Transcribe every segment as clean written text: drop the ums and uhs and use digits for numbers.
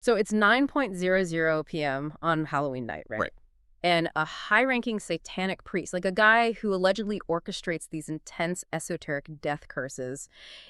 So it's 9:00 p.m. on Halloween night, right? Right. And a high-ranking satanic priest, like a guy who allegedly orchestrates these intense esoteric death curses,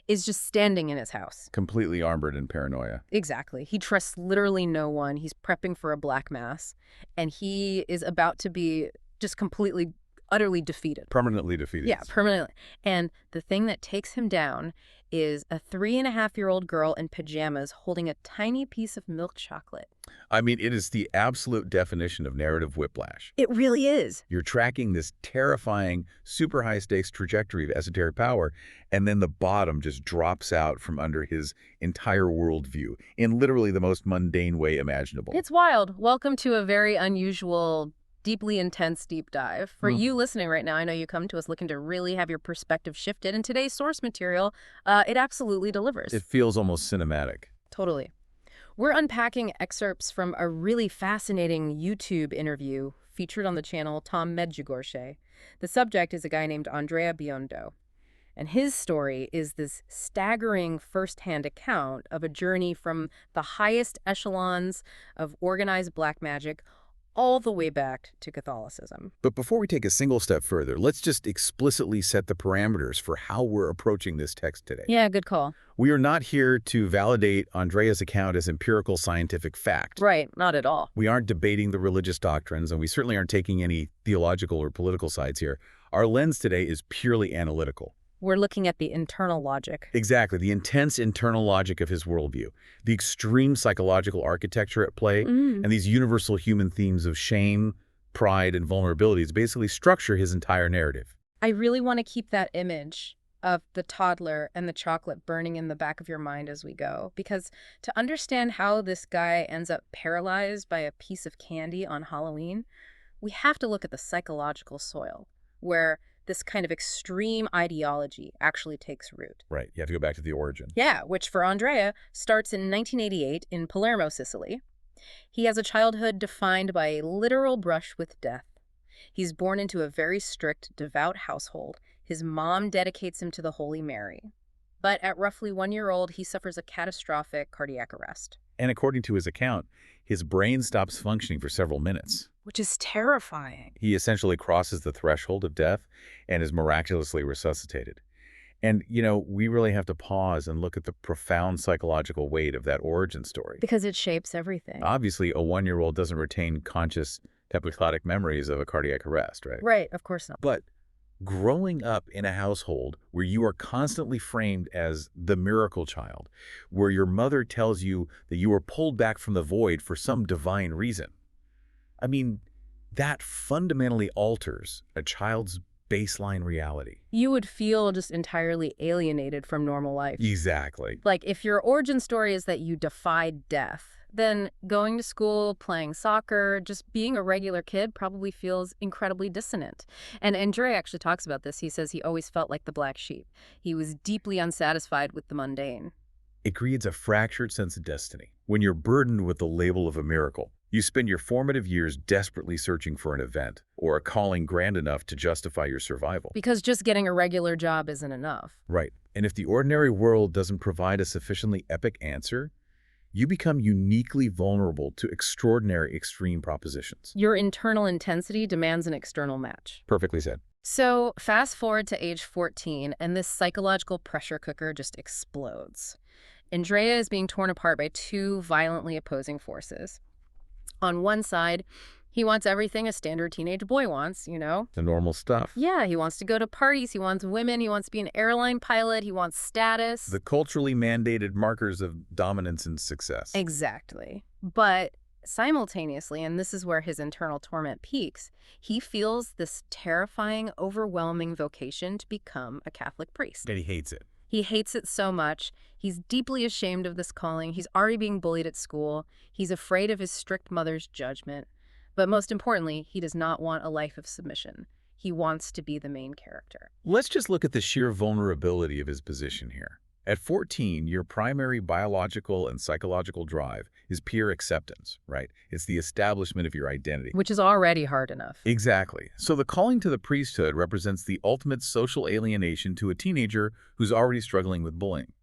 is just standing in his house. Completely armored in paranoia. Exactly. He trusts literally no one. He's prepping for a black mass, and he is about to be just completely, utterly defeated. Permanently defeated. Yeah, permanently. And the thing that takes him down is a 3.5-year-old girl in pajamas holding a tiny piece of milk chocolate. I mean, it is the absolute definition of narrative whiplash. It really is. You're tracking this terrifying, super high-stakes trajectory of esoteric power, and then the bottom just drops out from under his entire worldview in literally the most mundane way imaginable. It's wild. Welcome to a very unusual, deeply intense deep dive. For you listening right now, I know you come to us looking to really have your perspective shifted, and today's source material, it absolutely delivers. It feels almost cinematic. Totally. We're unpacking excerpts from a really fascinating YouTube interview featured on the channel Tom Medjugorje. The subject is a guy named Andrea Biundo. And his story is this staggering firsthand account of a journey from the highest echelons of organized black magic all the way back to Catholicism. But before we take a single step further, let's just explicitly set the parameters for how we're approaching this text today. Yeah, good call. We are not here to validate Andrea's account as empirical scientific fact. Right, not at all. We aren't debating the religious doctrines, and we certainly aren't taking any theological or political sides here. Our lens today is purely analytical. We're looking at the internal logic. Exactly, the intense internal logic of his worldview, the extreme psychological architecture at play, and these universal human themes of shame, pride, and vulnerabilities basically structure his entire narrative. I really want to keep that image of the toddler and the chocolate burning in the back of your mind as we go, because to understand how this guy ends up paralyzed by a piece of candy on Halloween, we have to look at the psychological soil, where this kind of extreme ideology actually takes root. Right, you have to go back to the origin. Yeah, which for Andrea starts in 1988 in Palermo, Sicily. He has a childhood defined by a literal brush with death. He's born into a very strict, devout household. His mom dedicates him to the Holy Mary. But at roughly 1 year old, he suffers a catastrophic cardiac arrest. And according to his account, his brain stops functioning for several minutes. Which is terrifying. He essentially crosses the threshold of death and is miraculously resuscitated. And, you know, we really have to pause and look at the profound psychological weight of that origin story. Because it shapes everything. Obviously, a 1-year-old doesn't retain conscious episodic memories of a cardiac arrest, right? Right, of course not. But growing up in a household where you are constantly framed as the miracle child, where your mother tells you that you were pulled back from the void for some divine reason, I mean, that fundamentally alters a child's baseline reality. You would feel just entirely alienated from normal life. Exactly. Like, if your origin story is that you defied death, then going to school, playing soccer, just being a regular kid probably feels incredibly dissonant. And Andrea actually talks about this. He says he always felt like the black sheep. He was deeply unsatisfied with the mundane. It creates a fractured sense of destiny. When you're burdened with the label of a miracle, you spend your formative years desperately searching for an event or a calling grand enough to justify your survival. Because just getting a regular job isn't enough. Right. And if the ordinary world doesn't provide a sufficiently epic answer, you become uniquely vulnerable to extraordinary extreme propositions. Your internal intensity demands an external match. Perfectly said. So fast forward to age 14, and this psychological pressure cooker just explodes. Andrea is being torn apart by two violently opposing forces. On one side, he wants everything a standard teenage boy wants, you know? The normal stuff. Yeah, he wants to go to parties, he wants women, he wants to be an airline pilot, he wants status. The culturally mandated markers of dominance and success. Exactly. But simultaneously, and this is where his internal torment peaks, he feels this terrifying, overwhelming vocation to become a Catholic priest. And he hates it. He hates it so much. He's deeply ashamed of this calling. He's already being bullied at school. He's afraid of his strict mother's judgment. But most importantly, he does not want a life of submission. He wants to be the main character. Let's just look at the sheer vulnerability of his position here. At 14, your primary biological and psychological drive is peer acceptance, right? It's the establishment of your identity. Which is already hard enough. Exactly. So the calling to the priesthood represents the ultimate social alienation to a teenager who's already struggling with bullying.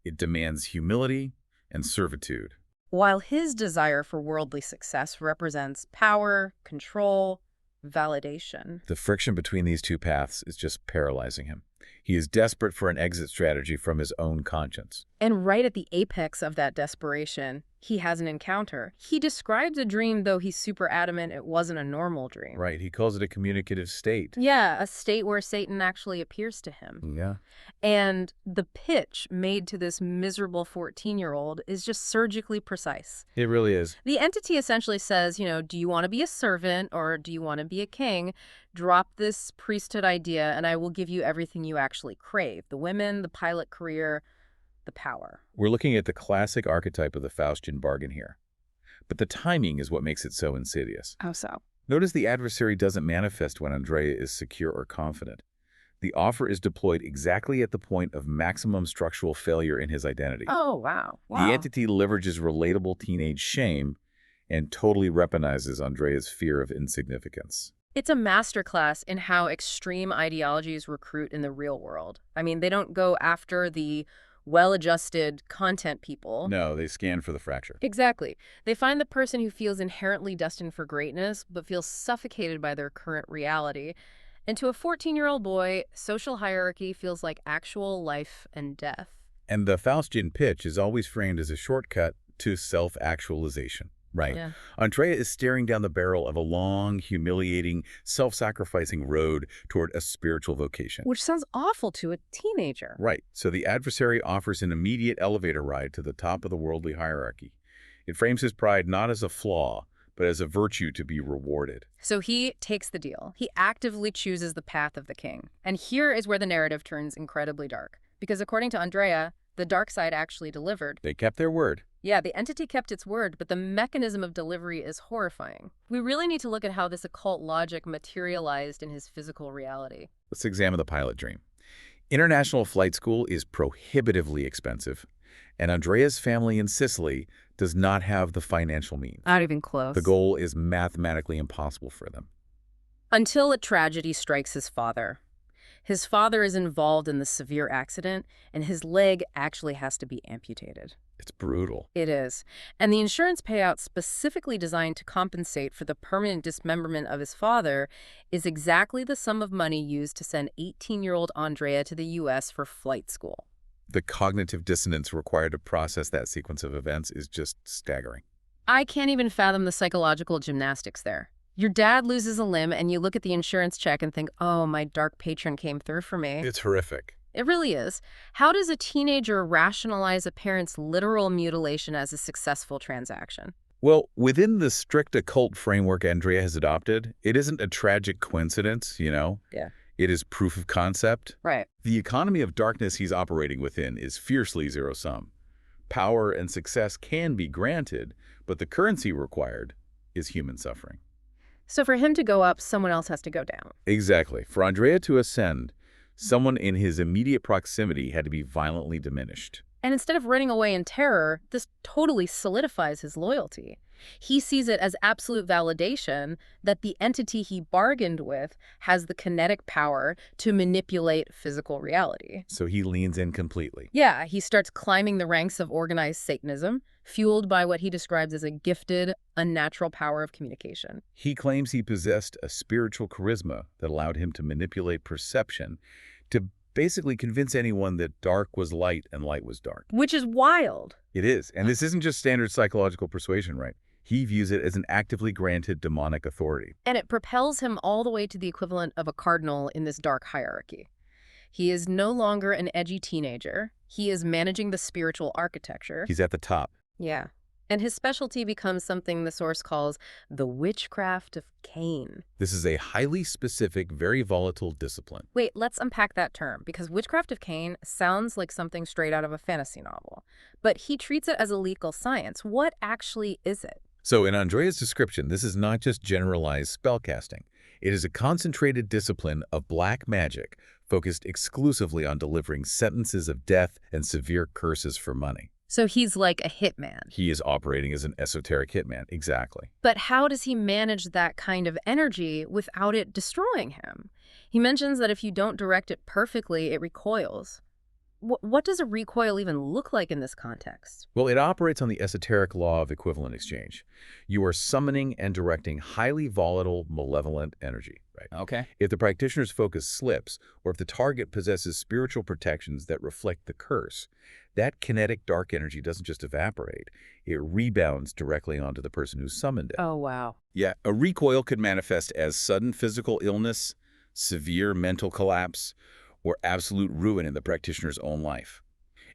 It demands humility and servitude. while his desire for worldly success represents power, control, validation. The friction between these two paths is just paralyzing him. He is desperate for an exit strategy from his own conscience. And right at the apex of that desperation, he has an encounter. He describes a dream, though he's super adamant it wasn't a normal dream. Right, he calls it a communicative state. Yeah, a state where Satan actually appears to him. Yeah. And the pitch made to this miserable 14-year-old is just surgically precise. It really is. The entity essentially says, do you want to be a servant or do you want to be a king? Drop this priesthood idea and I will give you everything you actually crave. The women, the pilot career, the power. We're looking at the classic archetype of the Faustian bargain here. But the timing is what makes it so insidious. How so? Notice the adversary doesn't manifest when Andrea is secure or confident. The offer is deployed exactly at the point of maximum structural failure in his identity. Oh, wow. The entity leverages relatable teenage shame and totally weaponizes Andrea's fear of insignificance. It's a masterclass in how extreme ideologies recruit in the real world. I mean, they don't go after the well-adjusted content people. No, they scan for the fracture. Exactly. They find the person who feels inherently destined for greatness, but feels suffocated by their current reality. And to a 14-year-old boy, social hierarchy feels like actual life and death. And the Faustian pitch is always framed as a shortcut to self-actualization. Right. Yeah. Andrea is staring down the barrel of a long, humiliating, self-sacrificing road toward a spiritual vocation. Which sounds awful to a teenager. Right. So the adversary offers an immediate elevator ride to the top of the worldly hierarchy. It frames his pride not as a flaw, but as a virtue to be rewarded. So he takes the deal. He actively chooses the path of the king. And here is where the narrative turns incredibly dark. Because according to Andrea, the dark side actually delivered. They kept their word. Yeah, the entity kept its word, but the mechanism of delivery is horrifying. We really need to look at how this occult logic materialized in his physical reality. Let's examine the pilot dream. International flight school is prohibitively expensive, and Andrea's family in Sicily does not have the financial means. Not even close. The goal is mathematically impossible for them. Until a tragedy strikes his father. His father is involved in the severe accident, and his leg actually has to be amputated. It's brutal. It is. And the insurance payout specifically designed to compensate for the permanent dismemberment of his father is exactly the sum of money used to send 18-year-old Andrea to the U.S. for flight school. The cognitive dissonance required to process that sequence of events is just staggering. I can't even fathom the psychological gymnastics there. Your dad loses a limb and you look at the insurance check and think, oh, my dark patron came through for me. It's horrific. It really is. How does a teenager rationalize a parent's literal mutilation as a successful transaction? Well, within the strict occult framework Andrea has adopted, it isn't a tragic coincidence, Yeah. It is proof of concept. Right. The economy of darkness he's operating within is fiercely zero-sum. Power and success can be granted, but the currency required is human suffering. So for him to go up, someone else has to go down. Exactly. For Andrea to ascend, someone in his immediate proximity had to be violently diminished. And instead of running away in terror, this totally solidifies his loyalty. He sees it as absolute validation that the entity he bargained with has the kinetic power to manipulate physical reality. So he leans in completely. Yeah, he starts climbing the ranks of organized Satanism, fueled by what he describes as a gifted, unnatural power of communication. He claims he possessed a spiritual charisma that allowed him to manipulate perception to basically convince anyone that dark was light and light was dark. Which is wild. It is. And this isn't just standard psychological persuasion, right? He views it as an actively granted demonic authority. And it propels him all the way to the equivalent of a cardinal in this dark hierarchy. He is no longer an edgy teenager. He is managing the spiritual architecture. He's at the top. Yeah. And his specialty becomes something the source calls the witchcraft of Cain. This is a highly specific, very volatile discipline. Wait, let's unpack that term, because witchcraft of Cain sounds like something straight out of a fantasy novel. But he treats it as a legal science. What actually is it? So in Andrea's description, this is not just generalized spellcasting. It is a concentrated discipline of black magic focused exclusively on delivering sentences of death and severe curses for money. So he's like a hitman. He is operating as an esoteric hitman, exactly. But how does he manage that kind of energy without it destroying him? He mentions that if you don't direct it perfectly, it recoils. What does a recoil even look like in this context? Well, it operates on the esoteric law of equivalent exchange. You are summoning and directing highly volatile, malevolent energy, right? Okay. If the practitioner's focus slips, or if the target possesses spiritual protections that reflect the curse, that kinetic dark energy doesn't just evaporate, it rebounds directly onto the person who summoned it. Oh, wow. Yeah, a recoil could manifest as sudden physical illness, severe mental collapse, or absolute ruin in the practitioner's own life.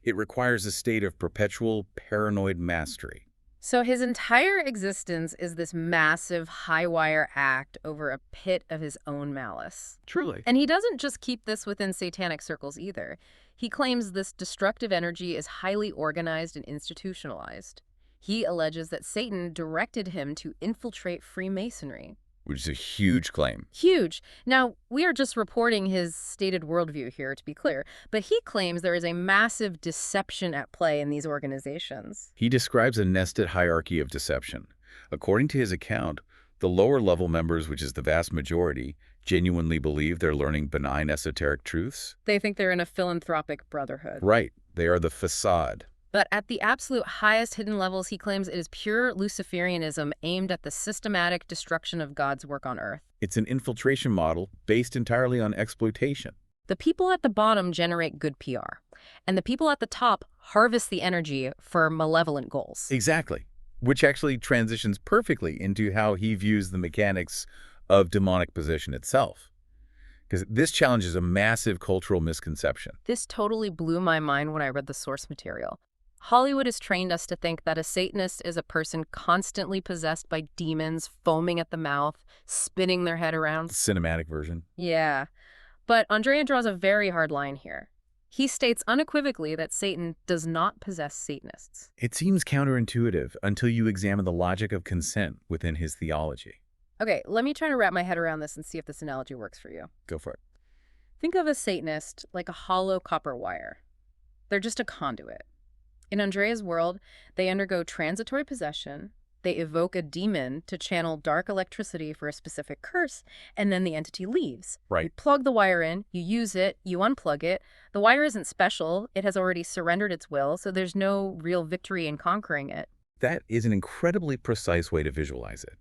It requires a state of perpetual paranoid mastery. So his entire existence is this massive high-wire act over a pit of his own malice. Truly. And he doesn't just keep this within satanic circles either. He claims this destructive energy is highly organized and institutionalized. He alleges that Satan directed him to infiltrate Freemasonry. Which is a huge claim. Huge. Now, we are just reporting his stated worldview here, to be clear, but he claims there is a massive deception at play in these organizations. He describes a nested hierarchy of deception. According to his account, the lower-level members, which is the vast majority, genuinely believe they're learning benign esoteric truths. They think they're in a philanthropic brotherhood. Right. They are the facade. But at the absolute highest hidden levels, he claims it is pure Luciferianism aimed at the systematic destruction of God's work on earth. It's an infiltration model based entirely on exploitation. The people at the bottom generate good PR, and the people at the top harvest the energy for malevolent goals. Exactly. Which actually transitions perfectly into how he views the mechanics of demonic possession itself. Because this challenges a massive cultural misconception. This totally blew my mind when I read the source material. Hollywood has trained us to think that a Satanist is a person constantly possessed by demons, foaming at the mouth, spinning their head around. Cinematic version. Yeah. But Andrea draws a very hard line here. He states unequivocally that Satan does not possess Satanists. It seems counterintuitive until you examine the logic of consent within his theology. Okay, let me try to wrap my head around this and see if this analogy works for you. Go for it. Think of a Satanist like a hollow copper wire. They're just a conduit. In Andrea's world, they undergo transitory possession, they evoke a demon to channel dark electricity for a specific curse, and then the entity leaves. Right. You plug the wire in, you use it, you unplug it. The wire isn't special, it has already surrendered its will, so there's no real victory in conquering it. That is an incredibly precise way to visualize it.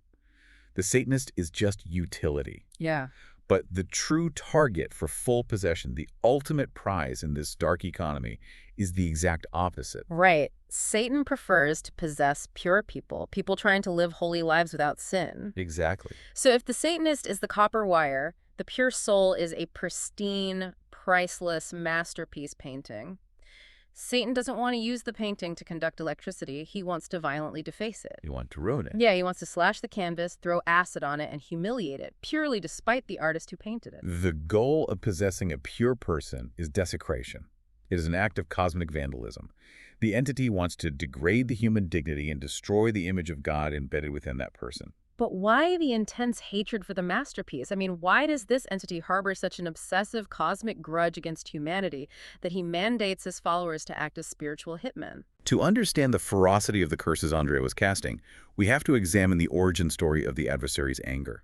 The Satanist is just utility. Yeah. But the true target for full possession, the ultimate prize in this dark economy, is the exact opposite. Right. Satan prefers to possess pure people, people trying to live holy lives without sin. Exactly. So if the Satanist is the copper wire, the pure soul is a pristine, priceless masterpiece painting. Satan doesn't want to use the painting to conduct electricity. He wants to violently deface it. You want to ruin it. Yeah, he wants to slash the canvas, throw acid on it, and humiliate it, purely despite the artist who painted it. The goal of possessing a pure person is desecration. It is an act of cosmic vandalism. The entity wants to degrade the human dignity and destroy the image of God embedded within that person. But why the intense hatred for the masterpiece? I mean, why does this entity harbor such an obsessive cosmic grudge against humanity that he mandates his followers to act as spiritual hitmen? To understand the ferocity of the curses Andrea was casting, we have to examine the origin story of the adversary's anger.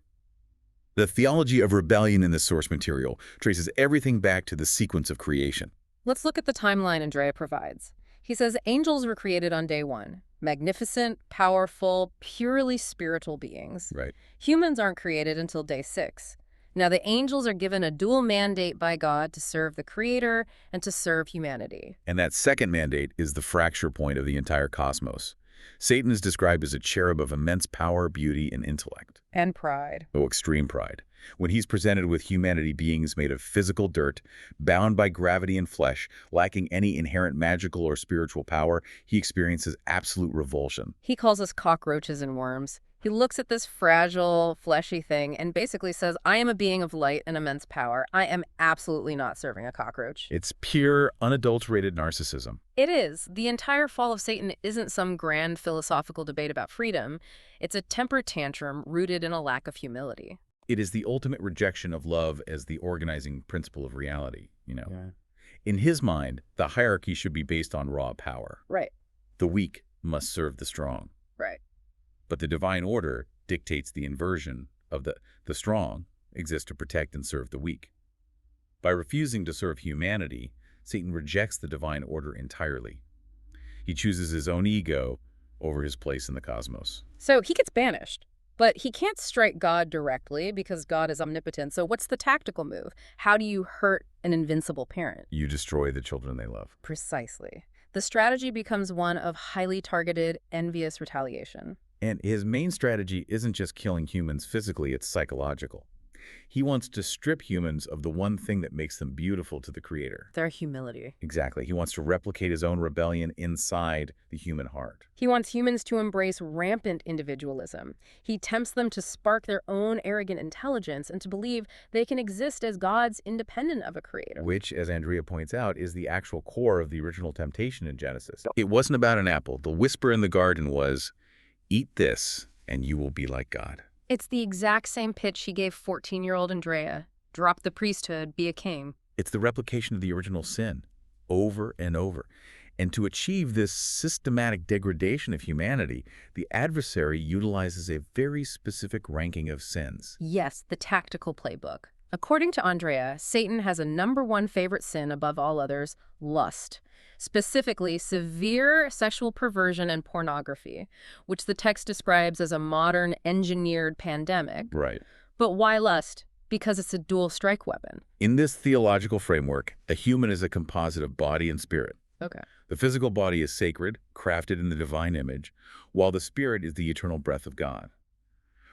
The theology of rebellion in the source material traces everything back to the sequence of creation. Let's look at the timeline Andrea provides. He says angels were created on day one. Magnificent, powerful, purely spiritual beings. Right. Humans aren't created until day 6. Now, the angels are given a dual mandate by God to serve the Creator and to serve humanity. And that second mandate is the fracture point of the entire cosmos. Satan is described as a cherub of immense power, beauty, and intellect. And pride. Oh, extreme pride. When he's presented with humanity beings made of physical dirt, bound by gravity and flesh, lacking any inherent magical or spiritual power, he experiences absolute revulsion. He calls us cockroaches and worms. He looks at this fragile, fleshy thing and basically says, I am a being of light and immense power. I am absolutely not serving a cockroach. It's pure, unadulterated narcissism. It is. The entire fall of Satan isn't some grand philosophical debate about freedom. It's a temper tantrum rooted in a lack of humility. It is the ultimate rejection of love as the organizing principle of reality, Yeah. In his mind, the hierarchy should be based on raw power. Right. The weak must serve the strong. Right. But the divine order dictates the inversion of the strong exists to protect and serve the weak. By refusing to serve humanity, Satan rejects the divine order entirely. He chooses his own ego over his place in the cosmos. So he gets banished. But he can't strike God directly because God is omnipotent. So what's the tactical move? How do you hurt an invincible parent? You destroy the children they love. Precisely. The strategy becomes one of highly targeted, envious retaliation. And his main strategy isn't just killing humans physically, it's psychological. He wants to strip humans of the one thing that makes them beautiful to the Creator. Their humility. Exactly. He wants to replicate his own rebellion inside the human heart. He wants humans to embrace rampant individualism. He tempts them to spark their own arrogant intelligence and to believe they can exist as gods independent of a creator. Which, as Andrea points out, is the actual core of the original temptation in Genesis. It wasn't about an apple. The whisper in the garden was, "Eat this, and you will be like God." It's the exact same pitch he gave 14-year-old Andrea. Drop the priesthood, be a king. It's the replication of the original sin, over and over. And to achieve this systematic degradation of humanity, the adversary utilizes a very specific ranking of sins. Yes, the tactical playbook. According to Andrea, Satan has a #1 favorite sin above all others, lust. Specifically, severe sexual perversion and pornography, which the text describes as a modern engineered pandemic. Right. But why lust? Because it's a dual strike weapon. In this theological framework, a human is a composite of body and spirit. Okay. The physical body is sacred, crafted in the divine image, while the spirit is the eternal breath of God.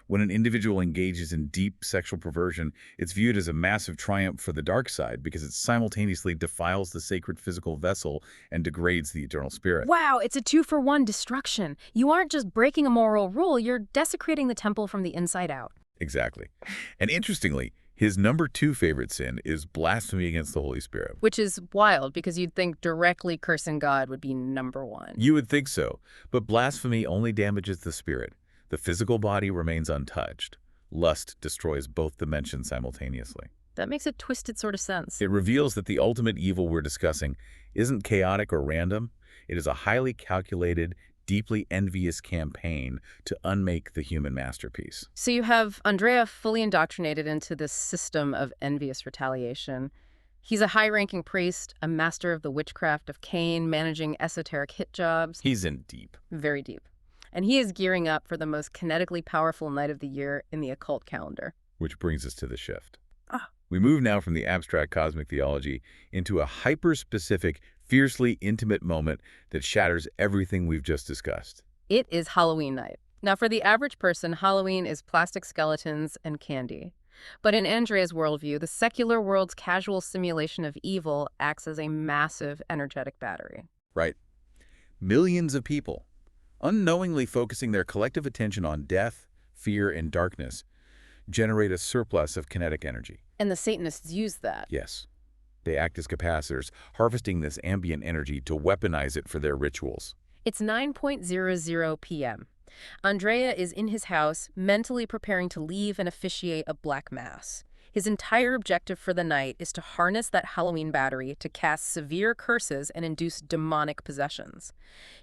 When an individual engages in deep sexual perversion, it's viewed as a massive triumph for the dark side because it simultaneously defiles the sacred physical vessel and degrades the eternal spirit. Wow, it's a 2-for-1 destruction. You aren't just breaking a moral rule, you're desecrating the temple from the inside out. Exactly. And interestingly, his #2 favorite sin is blasphemy against the Holy Spirit. Which is wild because you'd think directly cursing God would be #1. You would think so, but blasphemy only damages the spirit. The physical body remains untouched. Lust destroys both dimensions simultaneously. That makes a twisted sort of sense. It reveals that the ultimate evil we're discussing isn't chaotic or random. It is a highly calculated, deeply envious campaign to unmake the human masterpiece. So you have Andrea fully indoctrinated into this system of envious retaliation. He's a high-ranking priest, a master of the witchcraft of Cain, managing esoteric hit jobs. He's in deep. Very deep. And he is gearing up for the most kinetically powerful night of the year in the occult calendar. Which brings us to the shift. Ah. We move now from the abstract cosmic theology into a hyper-specific, fiercely intimate moment that shatters everything we've just discussed. It is Halloween night. Now, for the average person, Halloween is plastic skeletons and candy. But in Andrea's worldview, the secular world's casual simulation of evil acts as a massive energetic battery. Right. Millions of people, unknowingly focusing their collective attention on death, fear, and darkness, generate a surplus of kinetic energy. And the Satanists use that. Yes. They act as capacitors, harvesting this ambient energy to weaponize it for their rituals. It's 9:00 p.m. Andrea is in his house, mentally preparing to leave and officiate a black mass. His entire objective for the night is to harness that Halloween battery to cast severe curses and induce demonic possessions.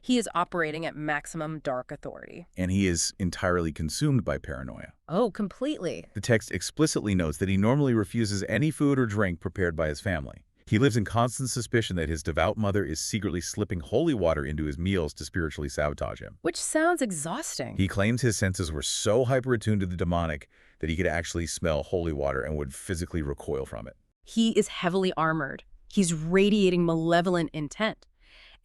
He is operating at maximum dark authority. And he is entirely consumed by paranoia. Oh, completely. The text explicitly notes that he normally refuses any food or drink prepared by his family. He lives in constant suspicion that his devout mother is secretly slipping holy water into his meals to spiritually sabotage him. Which sounds exhausting. He claims his senses were so hyper-attuned to the demonic that he could actually smell holy water and would physically recoil from it. He is heavily armored. He's radiating malevolent intent.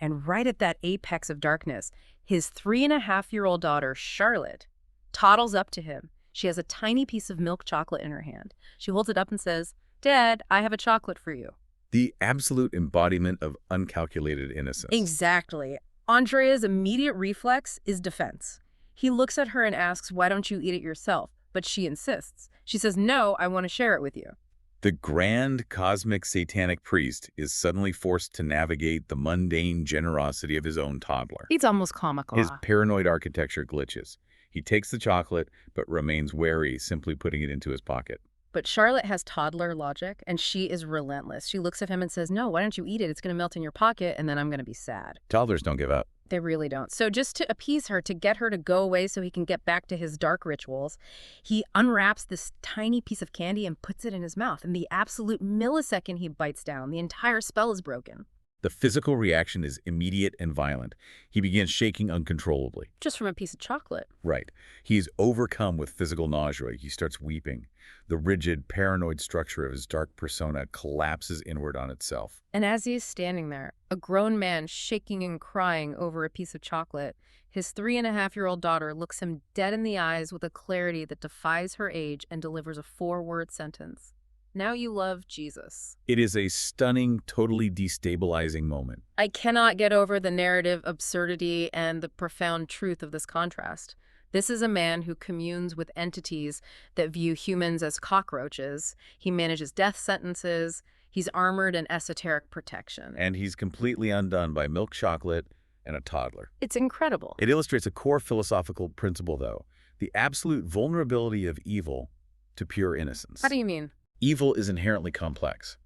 And right at that apex of darkness, his 3.5-year-old daughter, Charlotte, toddles up to him. She has a tiny piece of milk chocolate in her hand. She holds it up and says, "Dad, I have a chocolate for you." The absolute embodiment of uncalculated innocence. Exactly. Andrea's immediate reflex is defense. He looks at her and asks, "Why don't you eat it yourself?" But she insists. She says, "No, I want to share it with you." The grand cosmic satanic priest is suddenly forced to navigate the mundane generosity of his own toddler. It's almost comical. His paranoid architecture glitches. He takes the chocolate, but remains wary, simply putting it into his pocket. But Charlotte has toddler logic, and she is relentless. She looks at him and says, "No, why don't you eat it? It's going to melt in your pocket, and then I'm going to be sad." Toddlers don't give up. They really don't. So just to appease her, to get her to go away so he can get back to his dark rituals, he unwraps this tiny piece of candy and puts it in his mouth. And the absolute millisecond he bites down, the entire spell is broken. The physical reaction is immediate and violent. He begins shaking uncontrollably. Just from a piece of chocolate. Right. He is overcome with physical nausea. He starts weeping. The rigid, paranoid structure of his dark persona collapses inward on itself. And as he is standing there, a grown man shaking and crying over a piece of chocolate, his 3.5-year-old daughter looks him dead in the eyes with a clarity that defies her age and delivers a 4-word sentence. Now you love Jesus. It is a stunning, totally destabilizing moment. I cannot get over the narrative absurdity and the profound truth of this contrast. This is a man who communes with entities that view humans as cockroaches. He manages death sentences. He's armored in esoteric protection. And he's completely undone by milk chocolate and a toddler. It's incredible. It illustrates a core philosophical principle, though, the absolute vulnerability of evil to pure innocence. How do you mean? Evil is inherently complex.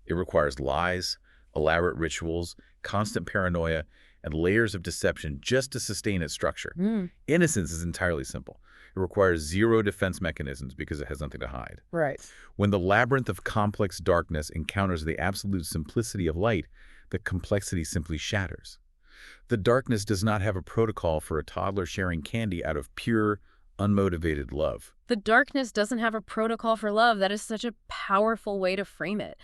It requires lies, elaborate rituals, constant paranoia, and layers of deception just to sustain its structure. Innocence is entirely simple. It requires zero defense mechanisms because it has nothing to hide. Right. When the labyrinth of complex darkness encounters the absolute simplicity of light, the complexity simply shatters. The darkness does not have a protocol for a toddler sharing candy out of pure, unmotivated love. The darkness doesn't have a protocol for love. That is such a powerful way to frame it.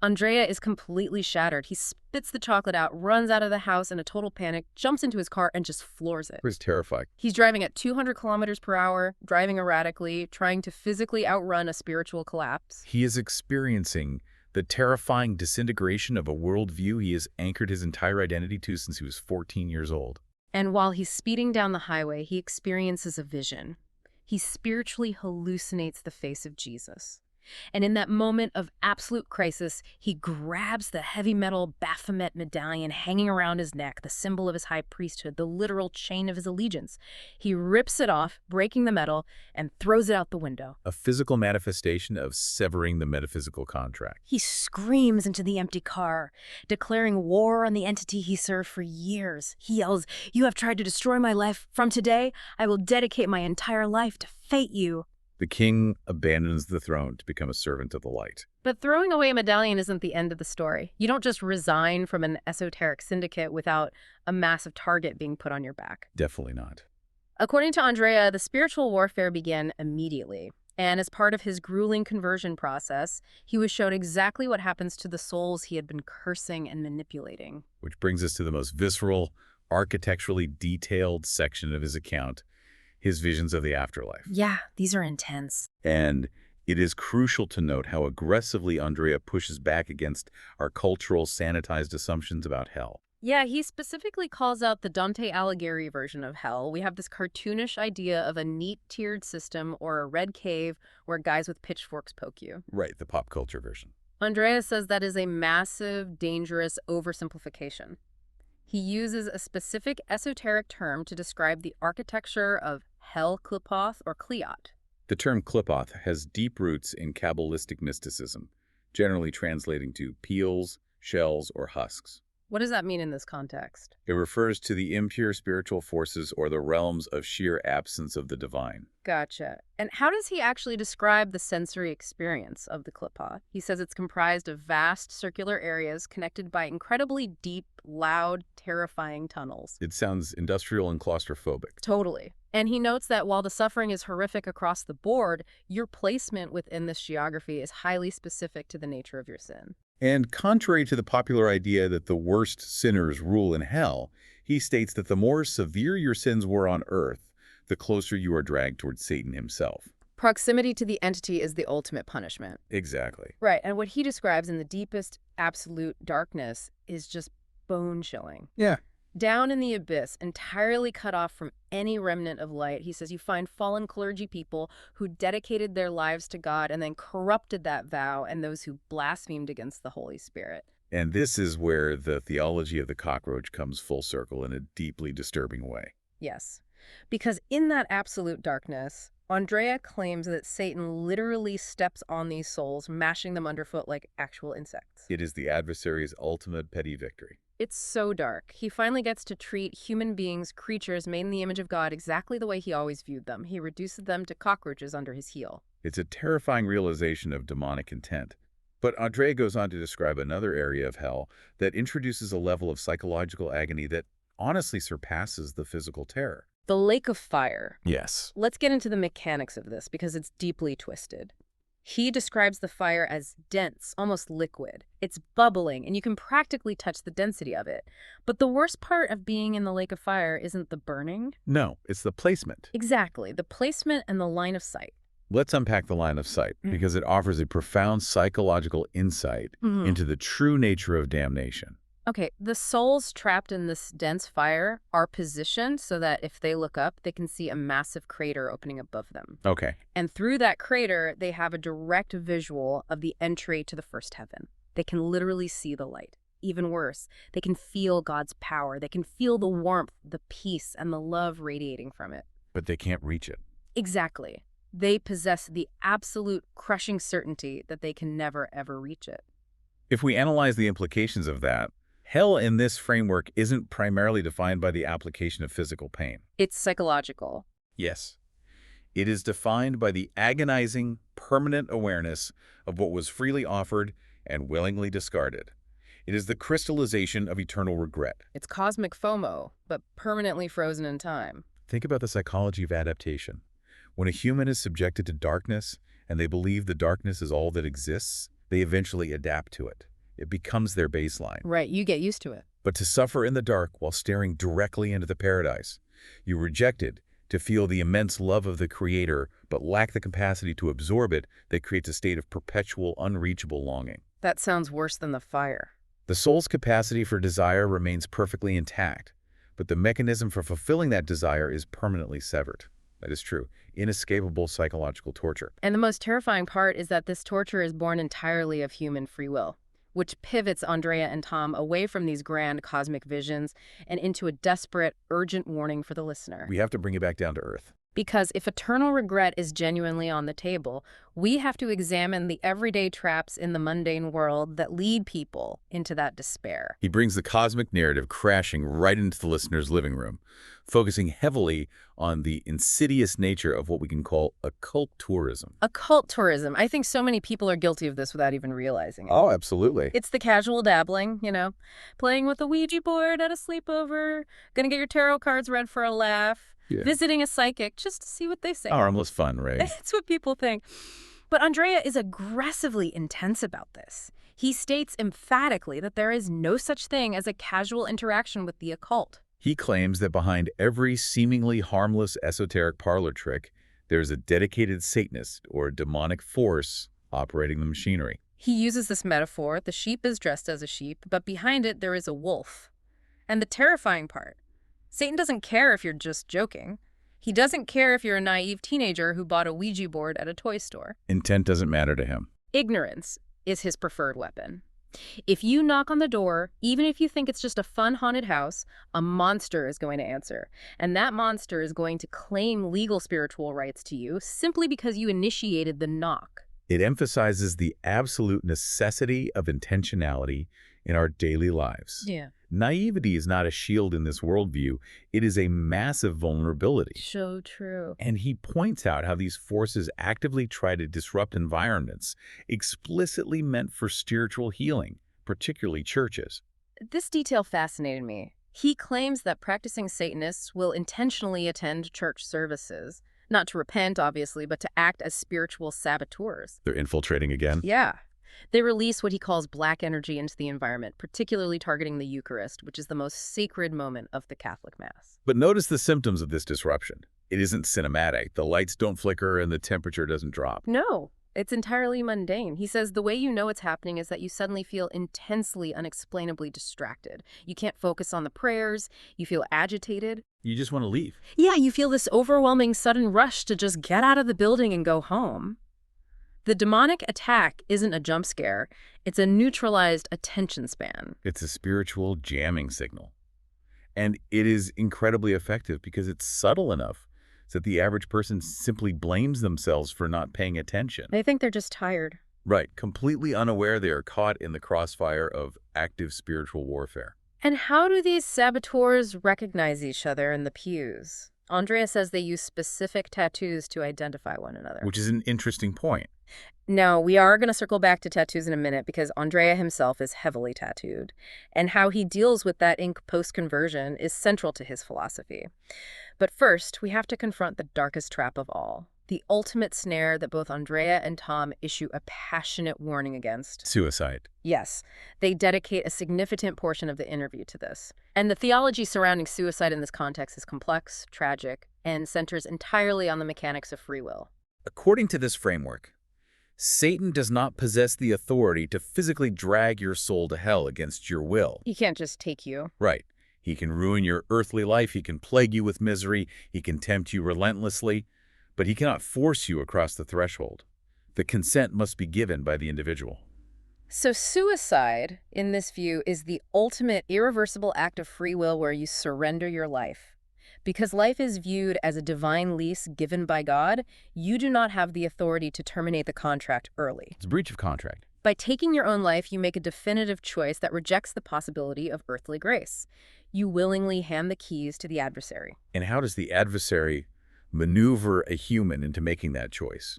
Andrea is completely shattered. He spits the chocolate out, runs out of the house in a total panic, jumps into his car, and just floors it. It was terrifying. He's driving at 200 kilometers per hour, driving erratically, trying to physically outrun a spiritual collapse. He is experiencing the terrifying disintegration of a worldview he has anchored his entire identity to since he was 14 years old. And while he's speeding down the highway, he experiences a vision. He spiritually hallucinates the face of Jesus. And in that moment of absolute crisis, he grabs the heavy metal Baphomet medallion hanging around his neck, the symbol of his high priesthood, the literal chain of his allegiance. He rips it off, breaking the metal, and throws it out the window. A physical manifestation of severing the metaphysical contract. He screams into the empty car, declaring war on the entity he served for years. He yells, "You have tried to destroy my life. From today, I will dedicate my entire life to fate you." The king abandons the throne to become a servant of the light. But throwing away a medallion isn't the end of the story. You don't just resign from an esoteric syndicate without a massive target being put on your back. Definitely not. According to Andrea, the spiritual warfare began immediately. And as part of his grueling conversion process, he was shown exactly what happens to the souls he had been cursing and manipulating. Which brings us to the most visceral, architecturally detailed section of his account, his visions of the afterlife. Yeah, these are intense. And it is crucial to note how aggressively Andrea pushes back against our cultural sanitized assumptions about hell. Yeah, he specifically calls out the Dante Alighieri version of hell. We have this cartoonish idea of a neat tiered system or a red cave where guys with pitchforks poke you. Right, the pop culture version. Andrea says that is a massive, dangerous oversimplification. He uses a specific esoteric term to describe the architecture of Hell Klipoth or Kliot. The term Klipoth has deep roots in Kabbalistic mysticism, generally translating to peels, shells, or husks. What does that mean in this context? It refers to the impure spiritual forces or the realms of sheer absence of the divine. Gotcha. And how does he actually describe the sensory experience of the Klipoth? He says it's comprised of vast circular areas connected by incredibly deep, loud, terrifying tunnels. It sounds industrial and claustrophobic. Totally. And he notes that while the suffering is horrific across the board, your placement within this geography is highly specific to the nature of your sin. And contrary to the popular idea that the worst sinners rule in hell, he states that the more severe your sins were on earth, the closer you are dragged towards Satan himself. Proximity to the entity is the ultimate punishment. Exactly. Right, and what he describes in the deepest absolute darkness is just bone-chilling. Yeah. Down in the abyss, entirely cut off from any remnant of light, he says you find fallen clergy people who dedicated their lives to God and then corrupted that vow, and those who blasphemed against the Holy Spirit. And this is where the theology of the cockroach comes full circle in a deeply disturbing way. Yes, because in that absolute darkness, Andrea claims that Satan literally steps on these souls, mashing them underfoot like actual insects. It is the adversary's ultimate petty victory. It's so dark. He finally gets to treat human beings, creatures made in the image of God, exactly the way he always viewed them. He reduces them to cockroaches under his heel. It's a terrifying realization of demonic intent. But Andrea goes on to describe another area of hell that introduces a level of psychological agony that honestly surpasses the physical terror. The lake of fire. Yes. Let's get into the mechanics of this because it's deeply twisted. He describes the fire as dense, almost liquid. It's bubbling, and you can practically touch the density of it. But the worst part of being in the lake of fire isn't the burning. No, it's the placement. Exactly, the placement and the line of sight. Let's unpack the line of sight, because it offers a profound psychological insight into the true nature of damnation. Okay, the souls trapped in this dense fire are positioned so that if they look up, they can see a massive crater opening above them. Okay. And through that crater, they have a direct visual of the entry to the first heaven. They can literally see the light. Even worse, they can feel God's power. They can feel the warmth, the peace, and the love radiating from it. But they can't reach it. Exactly. They possess the absolute crushing certainty that they can never, ever reach it. If we analyze the implications of that, hell in this framework isn't primarily defined by the application of physical pain. It's psychological. Yes. It is defined by the agonizing, permanent awareness of what was freely offered and willingly discarded. It is the crystallization of eternal regret. It's cosmic FOMO, but permanently frozen in time. Think about the psychology of adaptation. When a human is subjected to darkness and they believe the darkness is all that exists, they eventually adapt to it. It becomes their baseline. Right, you get used to it. But to suffer in the dark while staring directly into the paradise, you reject it to feel the immense love of the Creator, but lack the capacity to absorb it, that creates a state of perpetual, unreachable longing. That sounds worse than the fire. The soul's capacity for desire remains perfectly intact, but the mechanism for fulfilling that desire is permanently severed. That is true. Inescapable psychological torture. And the most terrifying part is that this torture is born entirely of human free will, which pivots Andrea and Tom away from these grand cosmic visions and into a desperate, urgent warning for the listener. We have to bring it back down to earth. Because if eternal regret is genuinely on the table, we have to examine the everyday traps in the mundane world that lead people into that despair. He brings the cosmic narrative crashing right into the listener's living room, focusing heavily on the insidious nature of what we can call occult tourism. Occult tourism. I think so many people are guilty of this without even realizing it. Oh, absolutely. It's the casual dabbling, playing with a Ouija board at a sleepover, gonna get your tarot cards read for a laugh, visiting a psychic just to see what they say. Harmless fun, right? That's what people think. But Andrea is aggressively intense about this. He states emphatically that there is no such thing as a casual interaction with the occult. He claims that behind every seemingly harmless esoteric parlor trick, there's a dedicated Satanist or demonic force operating the machinery. He uses this metaphor: the sheep is dressed as a sheep, but behind it there is a wolf. And the terrifying part, Satan doesn't care if you're just joking. He doesn't care if you're a naive teenager who bought a Ouija board at a toy store. Intent doesn't matter to him. Ignorance is his preferred weapon. If you knock on the door, even if you think it's just a fun haunted house, a monster is going to answer. And that monster is going to claim legal spiritual rights to you simply because you initiated the knock. It emphasizes the absolute necessity of intentionality in our daily lives. Yeah. Naivety is not a shield in this worldview. It is a massive vulnerability. So true. And he points out how these forces actively try to disrupt environments explicitly meant for spiritual healing, particularly churches. This detail fascinated me. He claims that practicing Satanists will intentionally attend church services, not to repent, obviously, but to act as spiritual saboteurs. They're infiltrating again? Yeah. They release what he calls black energy into the environment, particularly targeting the Eucharist, which is the most sacred moment of the Catholic Mass. But notice the symptoms of this disruption. It isn't cinematic. The lights don't flicker and the temperature doesn't drop. No, it's entirely mundane. He says the way you know it's happening is that you suddenly feel intensely, unexplainably distracted. You can't focus on the prayers. You feel agitated. You just want to leave. Yeah, you feel this overwhelming sudden rush to just get out of the building and go home. The demonic attack isn't a jump scare. It's a neutralized attention span. It's a spiritual jamming signal. And it is incredibly effective because it's subtle enough so that the average person simply blames themselves for not paying attention. They think they're just tired. Right, completely unaware they are caught in the crossfire of active spiritual warfare. And how do these saboteurs recognize each other in the pews? Andrea says they use specific tattoos to identify one another. Which is an interesting point. Now, we are going to circle back to tattoos in a minute because Andrea himself is heavily tattooed, and how he deals with that ink post-conversion is central to his philosophy. But first, we have to confront the darkest trap of all, the ultimate snare that both Andrea and Tom issue a passionate warning against. Suicide. Yes, they dedicate a significant portion of the interview to this. And the theology surrounding suicide in this context is complex, tragic, and centers entirely on the mechanics of free will. According to this framework, Satan does not possess the authority to physically drag your soul to hell against your will. He can't just take you. Right. He can ruin your earthly life, he can plague you with misery, he can tempt you relentlessly, but he cannot force you across the threshold. The consent must be given by the individual. So suicide, in this view, is the ultimate irreversible act of free will where you surrender your life. Because life is viewed as a divine lease given by God, you do not have the authority to terminate the contract early. It's a breach of contract. By taking your own life, you make a definitive choice that rejects the possibility of earthly grace. You willingly hand the keys to the adversary. And how does the adversary maneuver a human into making that choice?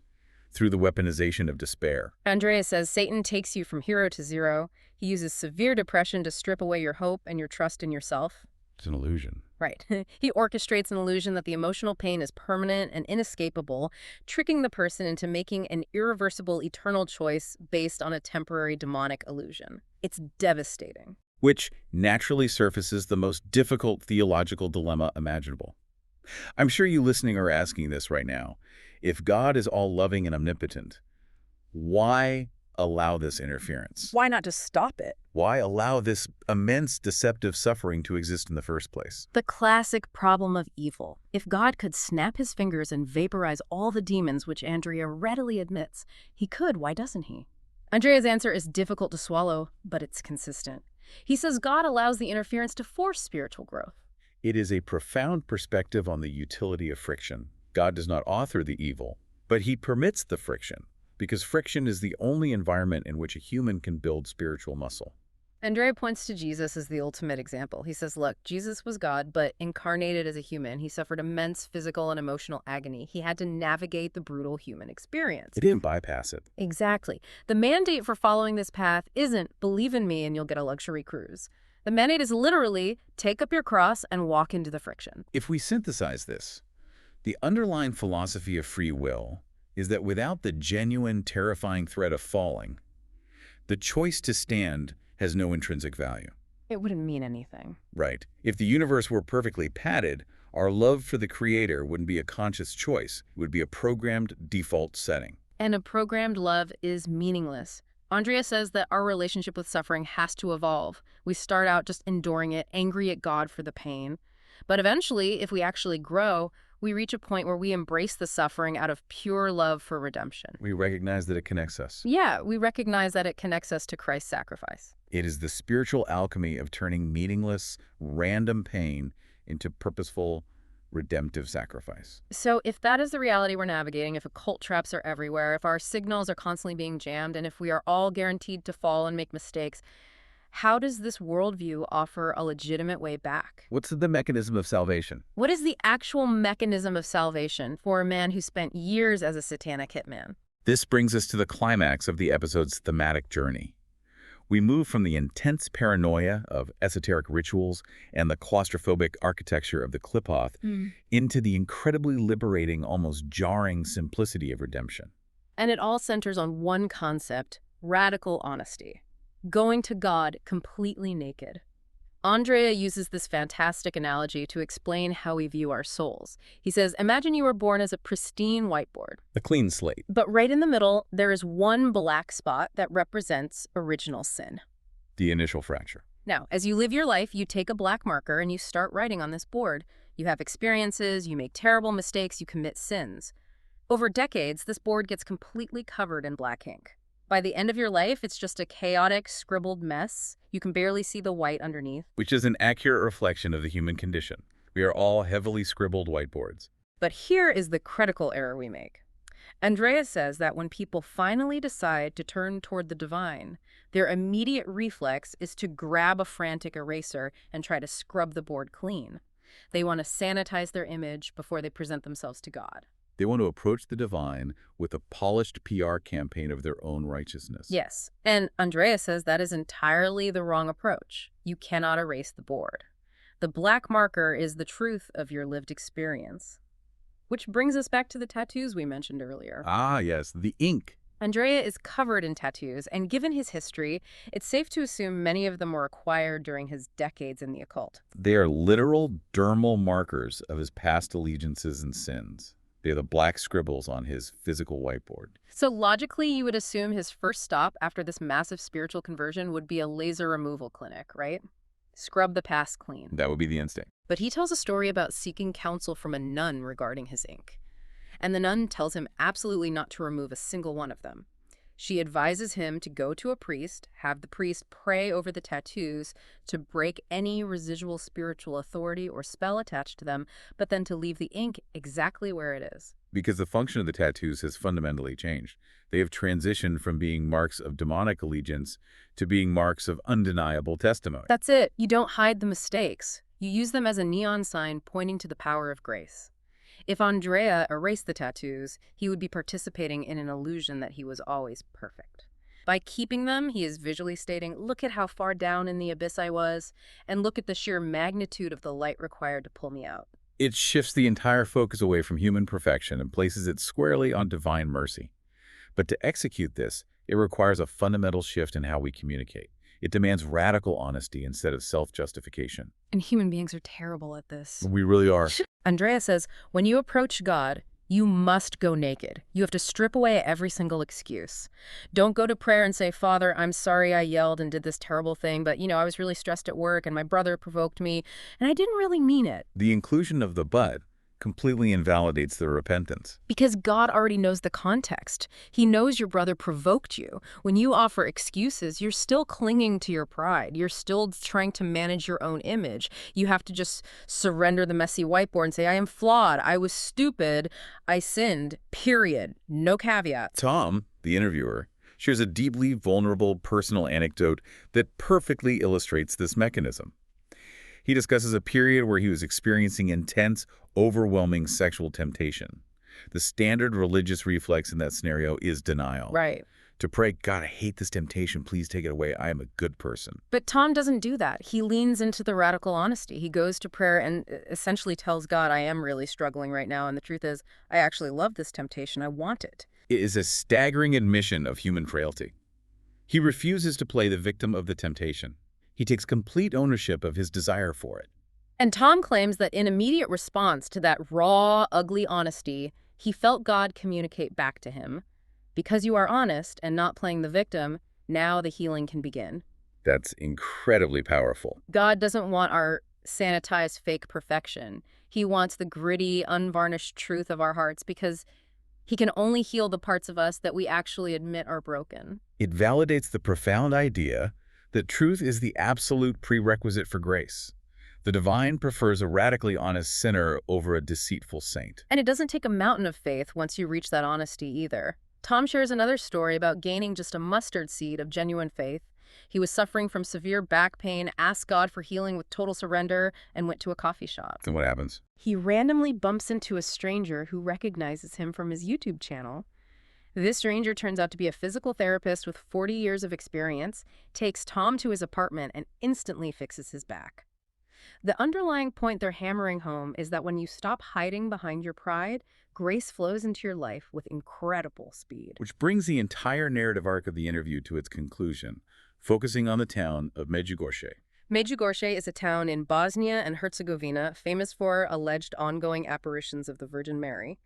Through the weaponization of despair. Andrea says Satan takes you from hero to zero. He uses severe depression to strip away your hope and your trust in yourself. It's an illusion. Right. He orchestrates an illusion that the emotional pain is permanent and inescapable, tricking the person into making an irreversible eternal choice based on a temporary demonic illusion. It's devastating. Which naturally surfaces the most difficult theological dilemma imaginable. I'm sure you listening are asking this right now. If God is all-loving and omnipotent, why allow this interference? Why not just stop it? Why allow this immense deceptive suffering to exist in the first place? The classic problem of evil. If God could snap his fingers and vaporize all the demons, which Andrea readily admits, he could, why doesn't he? Andrea's answer is difficult to swallow, but it's consistent. He says God allows the interference to force spiritual growth. It is a profound perspective on the utility of friction. God does not author the evil, but he permits the friction, because friction is the only environment in which a human can build spiritual muscle. Andrea points to Jesus as the ultimate example. He says, look, Jesus was God, but incarnated as a human. He suffered immense physical and emotional agony. He had to navigate the brutal human experience. It didn't bypass it. Exactly. The mandate for following this path isn't believe in me and you'll get a luxury cruise. The mandate is literally take up your cross and walk into the friction. If we synthesize this, the underlying philosophy of free will is that without the genuine, terrifying threat of falling, the choice to stand has no intrinsic value. It wouldn't mean anything. Right. If the universe were perfectly padded, our love for the Creator wouldn't be a conscious choice. It would be a programmed default setting. And a programmed love is meaningless. Andrea says that our relationship with suffering has to evolve. We start out just enduring it, angry at God for the pain. But eventually, if we actually grow, we reach a point where we embrace the suffering out of pure love for redemption. We recognize that it connects us. Yeah, we recognize that it connects us to Christ's sacrifice. It is the spiritual alchemy of turning meaningless, random pain into purposeful, redemptive sacrifice. So if that is the reality we're navigating, if occult traps are everywhere, if our signals are constantly being jammed, and if we are all guaranteed to fall and make mistakes, how does this worldview offer a legitimate way back? What's the mechanism of salvation? What is the actual mechanism of salvation for a man who spent years as a satanic hitman? This brings us to the climax of the episode's thematic journey. We move from the intense paranoia of esoteric rituals and the claustrophobic architecture of the Qliphoth into the incredibly liberating, almost jarring simplicity of redemption. And it all centers on one concept, radical honesty. Going to God completely naked. Andrea uses this fantastic analogy to explain how we view our souls. He says, imagine you were born as a pristine whiteboard. A clean slate. But right in the middle, there is one black spot that represents original sin. The initial fracture. Now, as you live your life, you take a black marker and you start writing on this board. You have experiences, you make terrible mistakes, you commit sins. Over decades, this board gets completely covered in black ink. By the end of your life, it's just a chaotic, scribbled mess. You can barely see the white underneath. Which is an accurate reflection of the human condition. We are all heavily scribbled whiteboards. But here is the critical error we make. Andrea says that when people finally decide to turn toward the divine, their immediate reflex is to grab a frantic eraser and try to scrub the board clean. They want to sanitize their image before they present themselves to God. They want to approach the divine with a polished PR campaign of their own righteousness. Yes, and Andrea says that is entirely the wrong approach. You cannot erase the board. The black marker is the truth of your lived experience. Which brings us back to the tattoos we mentioned earlier. Ah, yes, the ink. Andrea is covered in tattoos, and given his history, it's safe to assume many of them were acquired during his decades in the occult. They are literal dermal markers of his past allegiances and sins. They are the black scribbles on his physical whiteboard. So logically, you would assume his first stop after this massive spiritual conversion would be a laser removal clinic, right? Scrub the past clean. That would be the instinct. But he tells a story about seeking counsel from a nun regarding his ink. And the nun tells him absolutely not to remove a single one of them. She advises him to go to a priest, have the priest pray over the tattoos to break any residual spiritual authority or spell attached to them, but then to leave the ink exactly where it is. Because the function of the tattoos has fundamentally changed. They have transitioned from being marks of demonic allegiance to being marks of undeniable testimony. That's it. You don't hide the mistakes. You use them as a neon sign pointing to the power of grace. If Andrea erased the tattoos, he would be participating in an illusion that he was always perfect. By keeping them, he is visually stating, look at how far down in the abyss I was, and look at the sheer magnitude of the light required to pull me out. It shifts the entire focus away from human perfection and places it squarely on divine mercy. But to execute this, it requires a fundamental shift in how we communicate. It demands radical honesty instead of self-justification. And human beings are terrible at this. We really are. Andrea says, when you approach God, you must go naked. You have to strip away every single excuse. Don't go to prayer and say, Father, I'm sorry I yelled and did this terrible thing, but, I was really stressed at work and my brother provoked me, and I didn't really mean it. The inclusion of the but completely invalidates the repentance. Because God already knows the context. He knows your brother provoked you. When you offer excuses, you're still clinging to your pride. You're still trying to manage your own image. You have to just surrender the messy whiteboard and say, I am flawed. I was stupid. I sinned. Period. No caveats. Tom, the interviewer, shares a deeply vulnerable personal anecdote that perfectly illustrates this mechanism. He discusses a period where he was experiencing intense, overwhelming sexual temptation. The standard religious reflex in that scenario is denial. Right. To pray, God, I hate this temptation. Please take it away. I am a good person. But Tom doesn't do that. He leans into the radical honesty. He goes to prayer and essentially tells God, I am really struggling right now. And the truth is, I actually love this temptation. I want it. It is a staggering admission of human frailty. He refuses to play the victim of the temptation. He takes complete ownership of his desire for it. And Tom claims that in immediate response to that raw, ugly honesty, he felt God communicate back to him. Because you are honest and not playing the victim, now the healing can begin. That's incredibly powerful. God doesn't want our sanitized fake perfection. He wants the gritty, unvarnished truth of our hearts because he can only heal the parts of us that we actually admit are broken. It validates the profound idea that truth is the absolute prerequisite for grace. The divine prefers a radically honest sinner over a deceitful saint. And it doesn't take a mountain of faith once you reach that honesty either. Tom shares another story about gaining just a mustard seed of genuine faith. He was suffering from severe back pain, asked God for healing with total surrender, and went to a coffee shop. Then what happens? He randomly bumps into a stranger who recognizes him from his YouTube channel. This stranger turns out to be a physical therapist with 40 years of experience, takes Tom to his apartment, and instantly fixes his back. The underlying point they're hammering home is that when you stop hiding behind your pride, grace flows into your life with incredible speed. Which brings the entire narrative arc of the interview to its conclusion, focusing on the town of Medjugorje. Medjugorje is a town in Bosnia and Herzegovina famous for alleged ongoing apparitions of the Virgin Mary.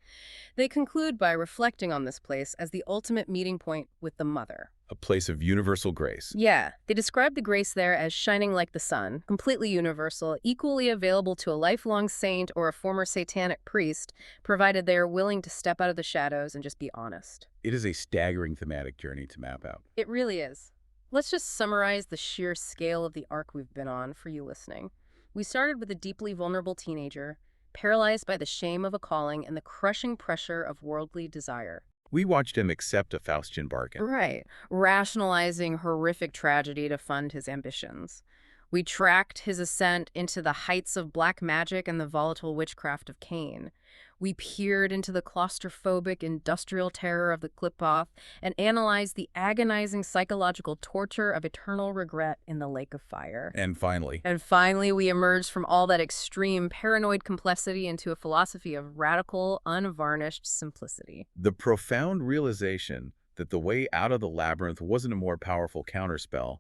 They conclude by reflecting on this place as the ultimate meeting point with the Mother. A place of universal grace. Yeah, they describe the grace there as shining like the sun, completely universal, equally available to a lifelong saint or a former satanic priest, provided they are willing to step out of the shadows and just be honest. It is a staggering thematic journey to map out. It really is. Let's just summarize the sheer scale of the arc we've been on for you listening. We started with a deeply vulnerable teenager, paralyzed by the shame of a calling and the crushing pressure of worldly desire. We watched him accept a Faustian bargain. Right. Rationalizing horrific tragedy to fund his ambitions. We tracked his ascent into the heights of black magic and the volatile witchcraft of Cain. We peered into the claustrophobic industrial terror of the Qliphoth and analyzed the agonizing psychological torture of eternal regret in the lake of fire. And finally, And finally, we emerged from all that extreme paranoid complexity into a philosophy of radical, unvarnished simplicity. the profound realization that the way out of the labyrinth wasn't a more powerful counterspell,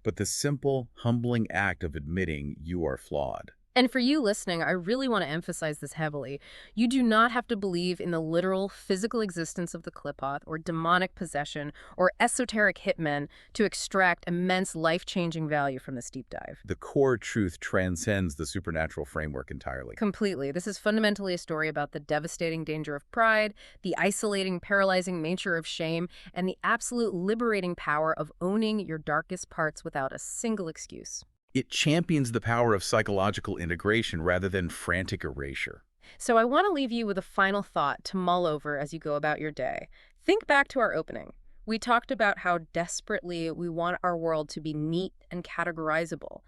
but the simple, humbling act of admitting you are flawed. And for you listening, I really want to emphasize this heavily. You do not have to believe in the literal physical existence of the Qliphoth or demonic possession or esoteric hitmen to extract immense life-changing value from this deep dive. The core truth transcends the supernatural framework entirely. Completely. This is fundamentally a story about the devastating danger of pride, the isolating, paralyzing nature of shame, and the absolute liberating power of owning your darkest parts without a single excuse. It champions the power of psychological integration rather than frantic erasure. So I want to leave you with a final thought to mull over as you go about your day. Think back to our opening. We talked about how desperately we want our world to be neat and categorizable.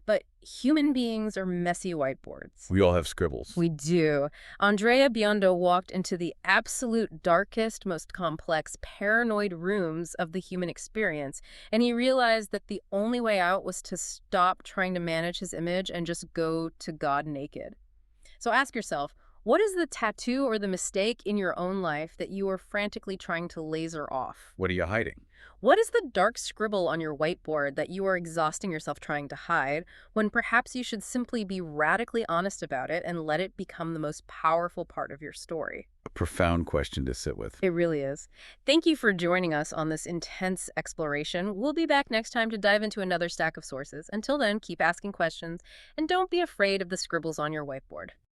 But human beings are messy whiteboards. We all have scribbles. We do. Andrea Biundo walked into the absolute darkest, most complex, paranoid rooms of the human experience, and he realized that the only way out was to stop trying to manage his image and just go to God naked. So ask yourself, what is the tattoo or the mistake in your own life that you are frantically trying to laser off? What are you hiding? What is the dark scribble on your whiteboard that you are exhausting yourself trying to hide, when perhaps you should simply be radically honest about it and let it become the most powerful part of your story? A profound question to sit with. It really is. Thank you for joining us on this intense exploration. We'll be back next time to dive into another stack of sources. Until then, keep asking questions and don't be afraid of the scribbles on your whiteboard.